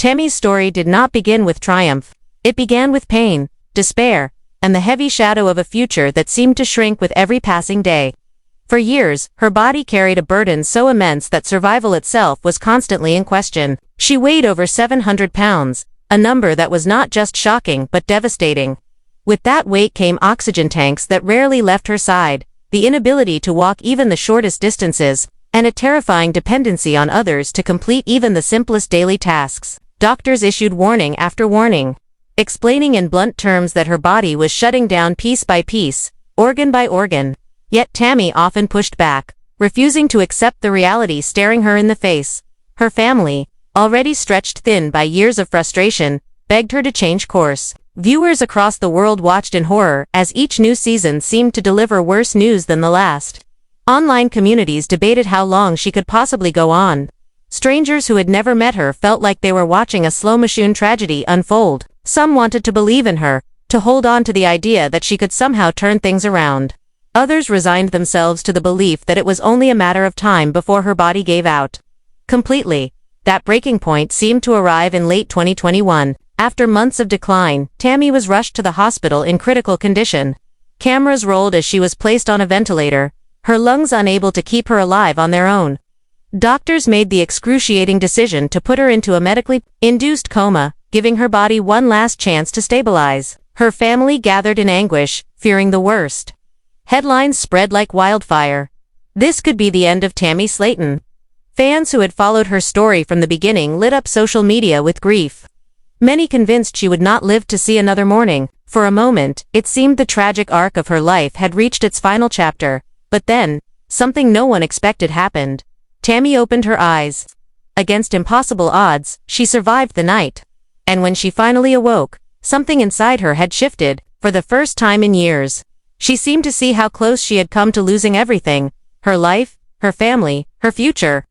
Tammy's story did not begin with triumph. It began with pain, despair, and the heavy shadow of a future that seemed to shrink with every passing day. For years, her body carried a burden so immense that survival itself was constantly in question. She weighed over 700 pounds, a number that was not just shocking but devastating. With that weight came oxygen tanks that rarely left her side, the inability to walk even the shortest distances, and a terrifying dependency on others to complete even the simplest daily tasks. Doctors issued warning after warning, explaining in blunt terms that her body was shutting down piece by piece, organ by organ. Yet Tammy often pushed back, refusing to accept the reality staring her in the face. Her family, already stretched thin by years of frustration, begged her to change course. Viewers across the world watched in horror as each new season seemed to deliver worse news than the last. Online communities debated how long she could possibly go on. Strangers who had never met her felt like they were watching a slow-motion tragedy unfold. Some wanted to believe in her, to hold on to the idea that she could somehow turn things around. Others resigned themselves to the belief that it was only a matter of time before her body gave out completely. That breaking point seemed to arrive in late 2021. After months of decline, Tammy was rushed to the hospital in critical condition. Cameras rolled as she was placed on a ventilator, her lungs unable to keep her alive on their own. Doctors made the excruciating decision to put her into a medically induced coma, giving her body one last chance to stabilize. Her family gathered in anguish, fearing the worst. Headlines spread like wildfire. This could be the end of Amy Slaton. Fans who had followed her story from the beginning lit up social media with grief. Many convinced she would not live to see another morning. For a moment, it seemed the tragic arc of her life had reached its final chapter. But then, something no one expected happened. Tammy opened her eyes. Against impossible odds, she survived the night. And when she finally awoke, something inside her had shifted, for the first time in years. She seemed to see how close she had come to losing everything, her life, her family, her future.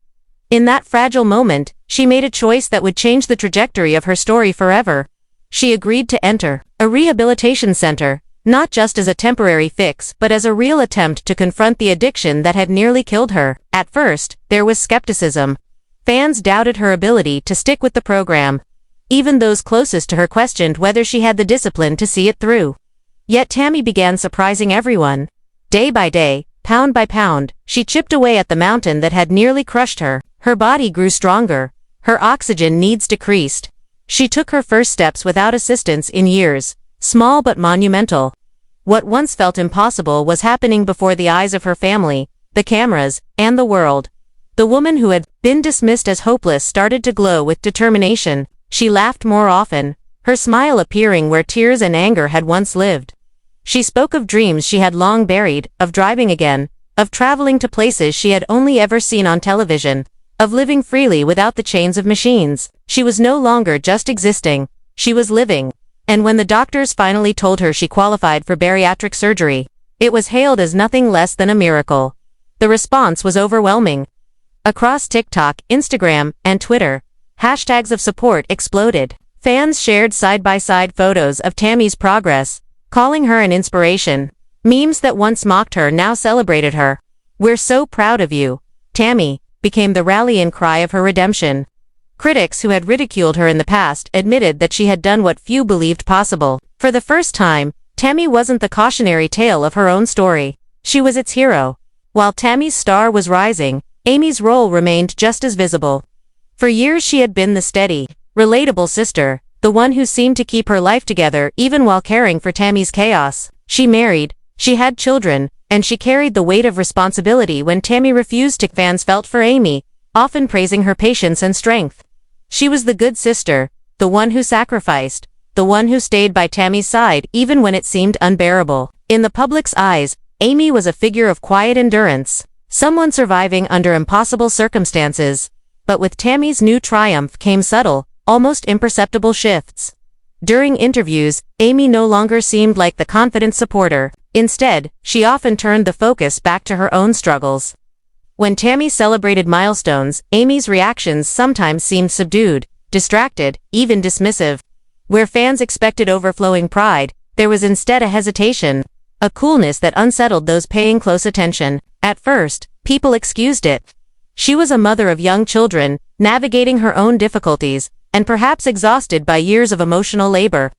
In that fragile moment, she made a choice that would change the trajectory of her story forever. She agreed to enter a rehabilitation center, not just as a temporary fix but as a real attempt to confront the addiction that had nearly killed her. At first, there was skepticism. Fans doubted her ability to stick with the program. Even those closest to her questioned whether she had the discipline to see it through. Yet Tammy began surprising everyone. Day by day, pound by pound, she chipped away at the mountain that had nearly crushed her. Her body grew stronger. Her oxygen needs decreased. She took her first steps without assistance in years, small but monumental. What once felt impossible was happening before the eyes of her family, the cameras, and the world. The woman who had been dismissed as hopeless started to glow with determination. She laughed more often, her smile appearing where tears and anger had once lived. She spoke of dreams she had long buried, of driving again, of traveling to places she had only ever seen on television, of living freely without the chains of machines. She was no longer just existing, she was living. And when the doctors finally told her she qualified for bariatric surgery, it was hailed as nothing less than a miracle. The response was overwhelming. Across TikTok, Instagram, and Twitter, hashtags of support exploded. Fans shared side-by-side photos of Tammy's progress, calling her an inspiration. Memes that once mocked her now celebrated her. "We're so proud of you, Tammy," became the rallying cry of her redemption. Critics who had ridiculed her in the past admitted that she had done what few believed possible. For the first time, Tammy wasn't the cautionary tale of her own story. She was its hero. While Tammy's star was rising, Amy's role remained just as visible. For years she had been the steady, relatable sister, the one who seemed to keep her life together even while caring for Tammy's chaos. She married, she had children, and she carried the weight of responsibility when Tammy refused to. Fans felt for Amy, often praising her patience and strength. She was the good sister, the one who sacrificed, the one who stayed by Tammy's side even when it seemed unbearable. In the public's eyes, Amy was a figure of quiet endurance, someone surviving under impossible circumstances. But with Tammy's new triumph came subtle, almost imperceptible shifts. During interviews, Amy no longer seemed like the confident supporter. Instead, she often turned the focus back to her own struggles. When Tammy celebrated milestones, Amy's reactions sometimes seemed subdued, distracted, even dismissive. Where fans expected overflowing pride, there was instead a hesitation, a coolness that unsettled those paying close attention. At first, people excused it. She was a mother of young children, navigating her own difficulties, and perhaps exhausted by years of emotional labor.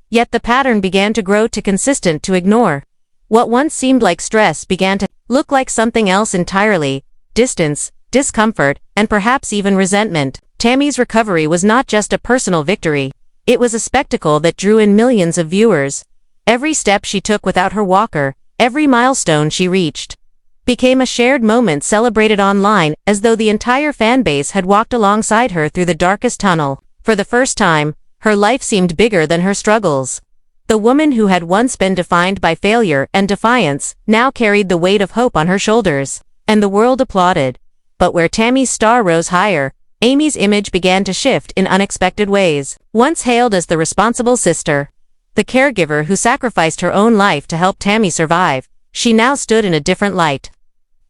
Yet the pattern began to grow too consistent to ignore. What once seemed like stress began to look like something else entirely: distance, discomfort, and perhaps even resentment. Tammy's recovery was not just a personal victory. It was a spectacle that drew in millions of viewers. Every step she took without her walker, every milestone she reached, became a shared moment celebrated online, as though the entire fan base had walked alongside her through the darkest tunnel. For the first time, her life seemed bigger than her struggles. The woman who had once been defined by failure and defiance now carried the weight of hope on her shoulders, and the world applauded. But where Tammy's star rose higher, Amy's image began to shift in unexpected ways. Once hailed as the responsible sister, the caregiver who sacrificed her own life to help Tammy survive, she now stood in a different light.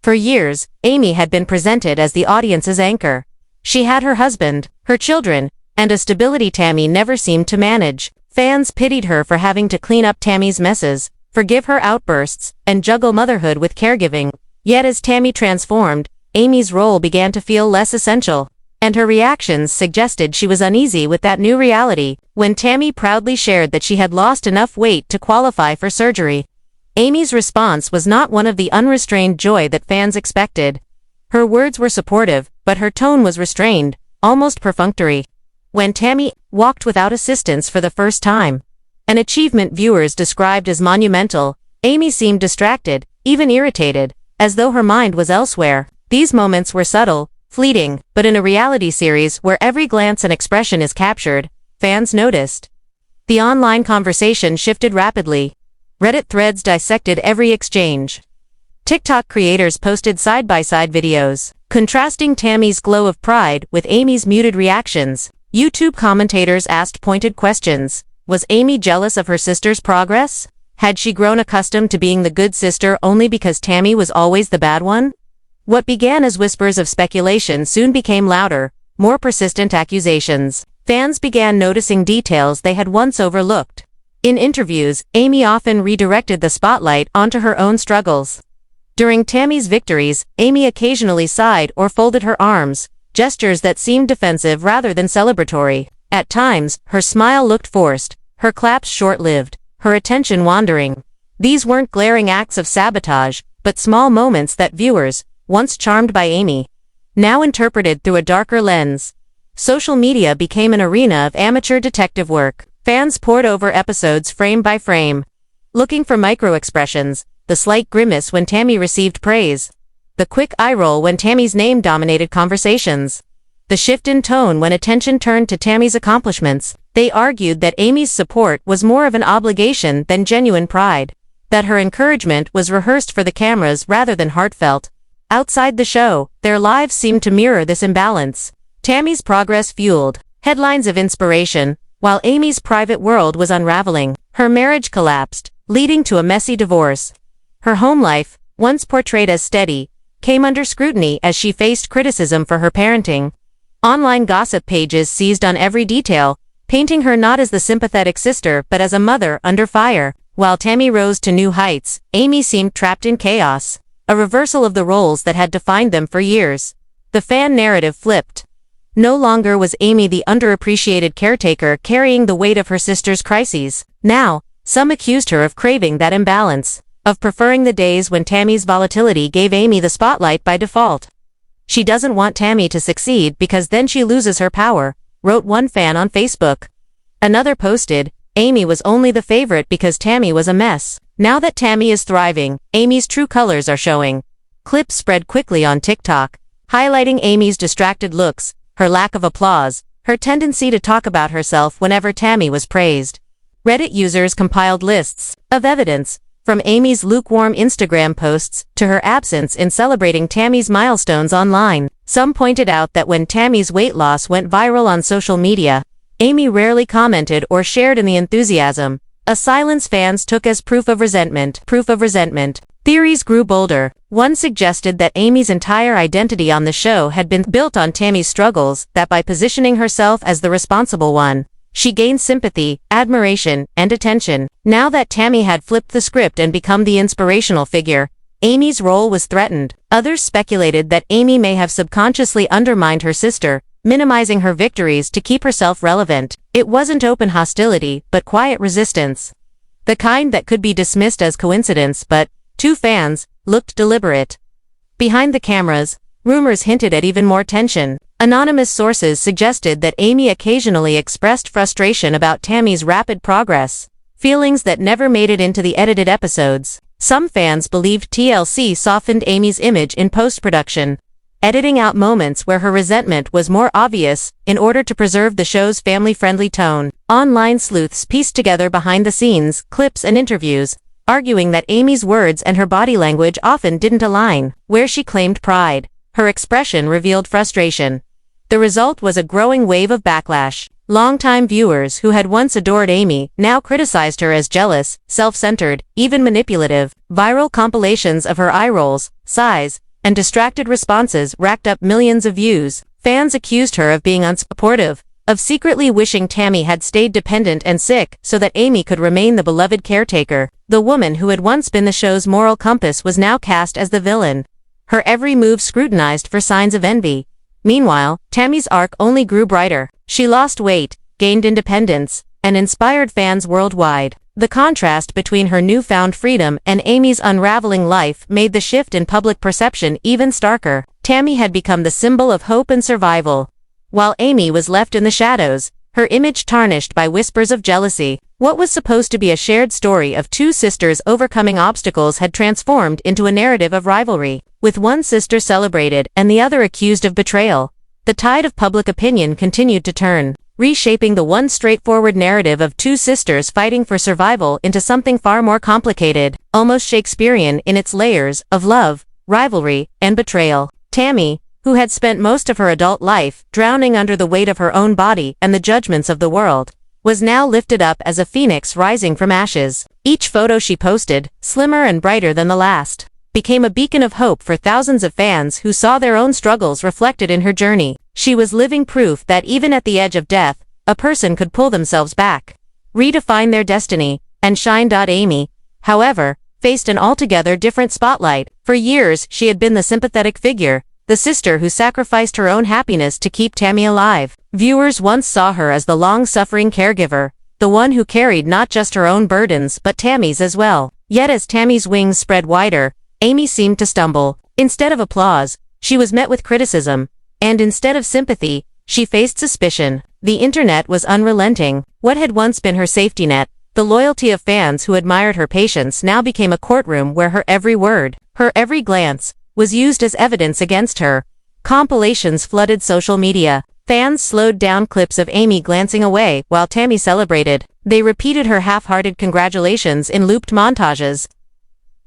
For years, Amy had been presented as the audience's anchor. She had her husband, her children, and a stability Tammy never seemed to manage. Fans pitied her for having to clean up Tammy's messes, forgive her outbursts, and juggle motherhood with caregiving. Yet as Tammy transformed, Amy's role began to feel less essential, and her reactions suggested she was uneasy with that new reality. When Tammy proudly shared that she had lost enough weight to qualify for surgery, Amy's response was not one of the unrestrained joy that fans expected. Her words were supportive, but her tone was restrained, almost perfunctory. When Tammy walked without assistance for the first time, an achievement viewers described as monumental, Amy seemed distracted, even irritated, as though her mind was elsewhere. These moments were subtle, fleeting, but in a reality series where every glance and expression is captured, fans noticed. The online conversation shifted rapidly. Reddit threads dissected every exchange. TikTok creators posted side-by-side videos, contrasting Tammy's glow of pride with Amy's muted reactions. YouTube commentators asked pointed questions. Was Amy jealous of her sister's progress? Had she grown accustomed to being the good sister only because Tammy was always the bad one? What began as whispers of speculation soon became louder, more persistent accusations. Fans began noticing details they had once overlooked. In interviews, Amy often redirected the spotlight onto her own struggles. During Tammy's victories, Amy occasionally sighed or folded her arms, gestures that seemed defensive rather than celebratory. At times, her smile looked forced, her claps short-lived, her attention wandering. These weren't glaring acts of sabotage, but small moments that viewers, once charmed by Amy, now interpreted through a darker lens. Social media became an arena of amateur detective work. Fans pored over episodes frame by frame, looking for micro-expressions: the slight grimace when Tammy received praise, the quick eye roll when Tammy's name dominated conversations, the shift in tone when attention turned to Tammy's accomplishments. They argued that Amy's support was more of an obligation than genuine pride, that her encouragement was rehearsed for the cameras rather than heartfelt. Outside the show, their lives seemed to mirror this imbalance. Tammy's progress fueled headlines of inspiration, while Amy's private world was unraveling. Her marriage collapsed, leading to a messy divorce. Her home life, once portrayed as steady, came under scrutiny as she faced criticism for her parenting. Online gossip pages seized on every detail, painting her not as the sympathetic sister but as a mother under fire. While Tammy rose to new heights, Amy seemed trapped in chaos, a reversal of the roles that had defined them for years. The fan narrative flipped. No longer was Amy the underappreciated caretaker carrying the weight of her sister's crises. Now, some accused her of craving that imbalance, of preferring the days when Tammy's volatility gave Amy the spotlight by default. She doesn't want Tammy to succeed because then she loses her power, wrote one fan on Facebook. Another posted, Amy was only the favorite because Tammy was a mess. Now that Tammy is thriving, Amy's true colors are showing. Clips spread quickly on TikTok, highlighting Amy's distracted looks, her lack of applause, her tendency to talk about herself whenever Tammy was praised. Reddit users compiled lists of evidence, from Amy's lukewarm Instagram posts to her absence in celebrating Tammy's milestones online. Some pointed out that when Tammy's weight loss went viral on social media, Amy rarely commented or shared in the enthusiasm, a silence fans took as proof of resentment. Theories grew bolder. One suggested that Amy's entire identity on the show had been built on Tammy's struggles, that by positioning herself as the responsible one, she gained sympathy, admiration, and attention. Now that Tammy had flipped the script and become the inspirational figure, Amy's role was threatened. Others speculated that Amy may have subconsciously undermined her sister, minimizing her victories to keep herself relevant. It wasn't open hostility, but quiet resistance. The kind that could be dismissed as coincidence, but, to fans, looked deliberate. Behind the cameras, rumors hinted at even more tension. Anonymous sources suggested that Amy occasionally expressed frustration about Tammy's rapid progress, feelings that never made it into the edited episodes. Some fans believed TLC softened Amy's image in post-production, editing out moments where her resentment was more obvious in order to preserve the show's family-friendly tone. Online sleuths pieced together behind-the-scenes clips and interviews, arguing that Amy's words and her body language often didn't align. Where she claimed pride, her expression revealed frustration. The result was a growing wave of backlash. Longtime viewers who had once adored Amy now criticized her as jealous, self-centered, even manipulative. Viral compilations of her eye rolls, sighs, and distracted responses racked up millions of views. Fans accused her of being unsupportive, of secretly wishing Tammy had stayed dependent and sick so that Amy could remain the beloved caretaker. The woman who had once been the show's moral compass was now cast as the villain, her every move scrutinized for signs of envy. Meanwhile, Tammy's arc only grew brighter. She lost weight, gained independence, and inspired fans worldwide. The contrast between her newfound freedom and Amy's unraveling life made the shift in public perception even starker. Tammy had become the symbol of hope and survival, while Amy was left in the shadows, her image tarnished by whispers of jealousy. What was supposed to be a shared story of two sisters overcoming obstacles had transformed into a narrative of rivalry, with one sister celebrated and the other accused of betrayal. The tide of public opinion continued to turn, reshaping the once straightforward narrative of two sisters fighting for survival into something far more complicated, almost Shakespearean in its layers of love, rivalry, and betrayal. Tammy, who had spent most of her adult life drowning under the weight of her own body and the judgments of the world, was now lifted up as a phoenix rising from ashes. Each photo she posted, slimmer and brighter than the last, became a beacon of hope for thousands of fans who saw their own struggles reflected in her journey. She was living proof that even at the edge of death, a person could pull themselves back, redefine their destiny, and shine. Amy, however, faced an altogether different spotlight. For years, she had been the sympathetic figure, the sister who sacrificed her own happiness to keep Tammy alive. Viewers once saw her as the long-suffering caregiver, the one who carried not just her own burdens but Tammy's as well. Yet as Tammy's wings spread wider, Amy seemed to stumble. Instead of applause, she was met with criticism, and instead of sympathy, she faced suspicion. The internet was unrelenting. What had once been her safety net, the loyalty of fans who admired her patience, now became a courtroom where her every word, her every glance, was used as evidence against her. Compilations flooded social media. Fans slowed down clips of Amy glancing away while Tammy celebrated. They repeated her half-hearted congratulations in looped montages,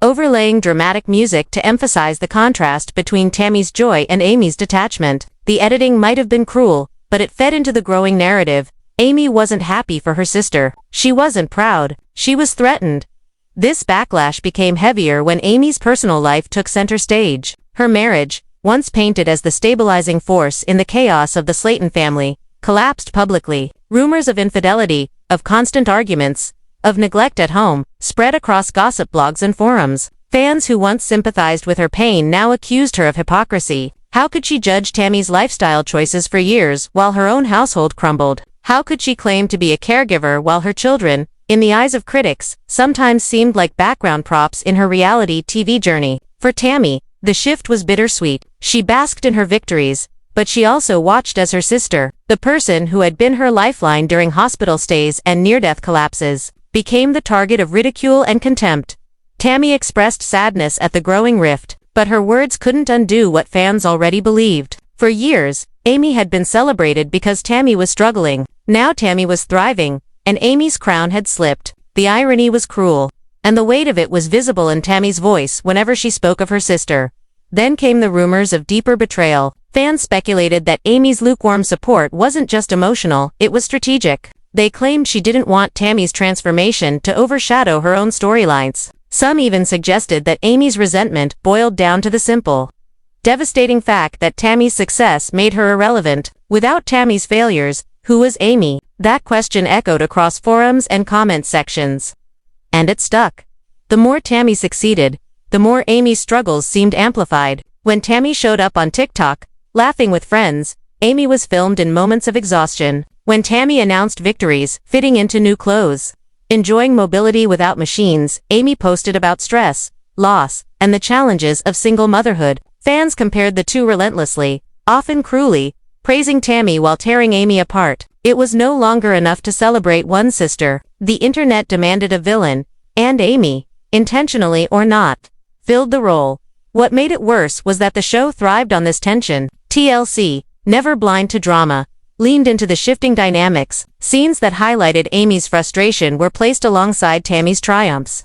overlaying dramatic music to emphasize the contrast between Tammy's joy and Amy's detachment. The editing might have been cruel, but it fed into the growing narrative. Amy wasn't happy for her sister. She wasn't proud. She was threatened. This backlash became heavier when Amy's personal life took center stage. Her marriage, once painted as the stabilizing force in the chaos of the Slaton family, collapsed publicly. Rumors of infidelity, of constant arguments, of neglect at home, spread across gossip blogs and forums. Fans who once sympathized with her pain now accused her of hypocrisy. How could she judge Tammy's lifestyle choices for years while her own household crumbled? How could she claim to be a caregiver while her children, in the eyes of critics, sometimes seemed like background props in her reality TV journey? For Tammy, the shift was bittersweet. She basked in her victories, but she also watched as her sister, the person who had been her lifeline during hospital stays and near-death collapses, became the target of ridicule and contempt. Tammy expressed sadness at the growing rift, but her words couldn't undo what fans already believed. For years, Amy had been celebrated because Tammy was struggling. Now Tammy was thriving, and Amy's crown had slipped. The irony was cruel, and the weight of it was visible in Tammy's voice whenever she spoke of her sister. Then came the rumors of deeper betrayal. Fans speculated that Amy's lukewarm support wasn't just emotional, it was strategic. They claimed she didn't want Tammy's transformation to overshadow her own storylines. Some even suggested that Amy's resentment boiled down to the simple, devastating fact that Tammy's success made her irrelevant. Without Tammy's failures, who was Amy? That question echoed across forums and comment sections. And it stuck. The more Tammy succeeded, the more Amy's struggles seemed amplified. When Tammy showed up on TikTok, laughing with friends, Amy was filmed in moments of exhaustion, when Tammy announced victories, fitting into new clothes. Enjoying mobility without machines, Amy posted about stress, loss, and the challenges of single motherhood. Fans compared the two relentlessly, often cruelly, praising Tammy while tearing Amy apart. It was no longer enough to celebrate one sister. The internet demanded a villain, and Amy, intentionally or not, filled the role. What made it worse was that the show thrived on this tension. TLC, never blind to drama, leaned into the shifting dynamics. Scenes that highlighted Amy's frustration were placed alongside Tammy's triumphs,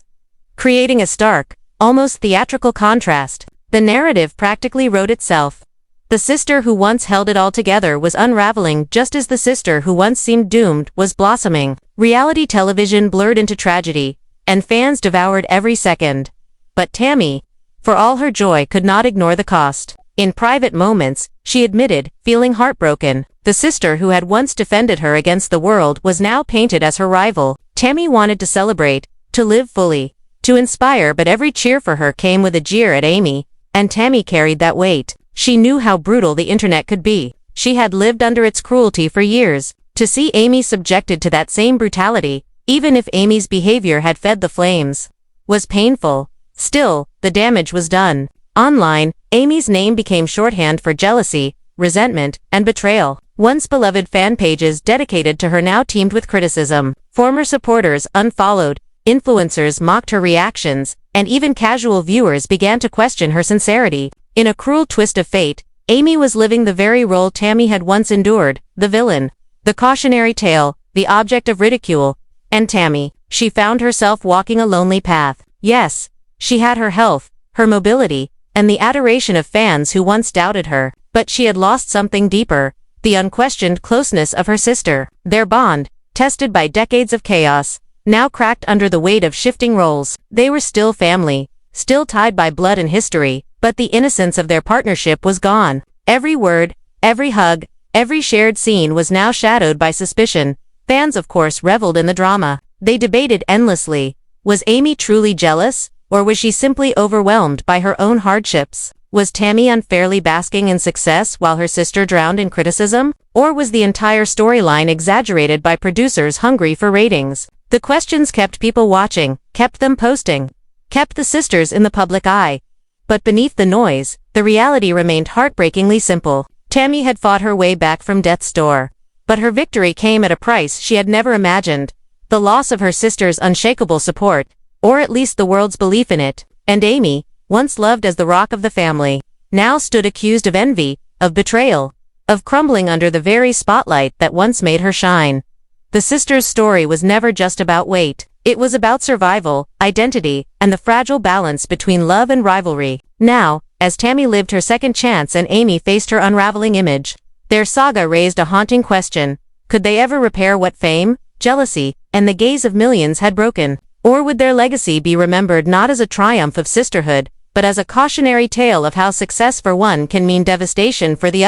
creating a stark, almost theatrical contrast. The narrative practically wrote itself. The sister who once held it all together was unraveling just as the sister who once seemed doomed was blossoming. Reality television blurred into tragedy, and fans devoured every second. But Tammy, for all her joy, could not ignore the cost. In private moments, she admitted feeling heartbroken. The sister who had once defended her against the world was now painted as her rival. Tammy wanted to celebrate, to live fully, to inspire, but every cheer for her came with a jeer at Amy, and Tammy carried that weight. She knew how brutal the internet could be. She had lived under its cruelty for years. To see Amy subjected to that same brutality, even if Amy's behavior had fed the flames, was painful. Still, the damage was done. Online, Amy's name became shorthand for jealousy, resentment, and betrayal. Once beloved fan pages dedicated to her now teemed with criticism. Former supporters unfollowed, influencers mocked her reactions, and even casual viewers began to question her sincerity. In a cruel twist of fate, Amy was living the very role Tammy had once endured, the villain, the cautionary tale, the object of ridicule. And Tammy, she found herself walking a lonely path. Yes, she had her health, her mobility, and the adoration of fans who once doubted her, but she had lost something deeper, the unquestioned closeness of her sister. Their bond, tested by decades of chaos, now cracked under the weight of shifting roles. They were still family, still tied by blood and history, but the innocence of their partnership was gone. Every word, every hug, every shared scene was now shadowed by suspicion. Fans, of course, reveled in the drama. They debated endlessly. Was Amy truly jealous, or was she simply overwhelmed by her own hardships? Was Tammy unfairly basking in success while her sister drowned in criticism? Or was the entire storyline exaggerated by producers hungry for ratings? The questions kept people watching, kept them posting, kept the sisters in the public eye. But beneath the noise, the reality remained heartbreakingly simple. Tammy had fought her way back from death's door. But her victory came at a price she had never imagined. The loss of her sister's unshakable support, or at least the world's belief in it. And Amy, once loved as the rock of the family, now stood accused of envy, of betrayal, of crumbling under the very spotlight that once made her shine. The sisters' story was never just about weight. It was about survival, identity, and the fragile balance between love and rivalry. Now, as Tammy lived her second chance and Amy faced her unraveling image, their saga raised a haunting question. Could they ever repair what fame, jealousy, and the gaze of millions had broken? Or would their legacy be remembered not as a triumph of sisterhood, but as a cautionary tale of how success for one can mean devastation for the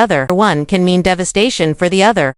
other?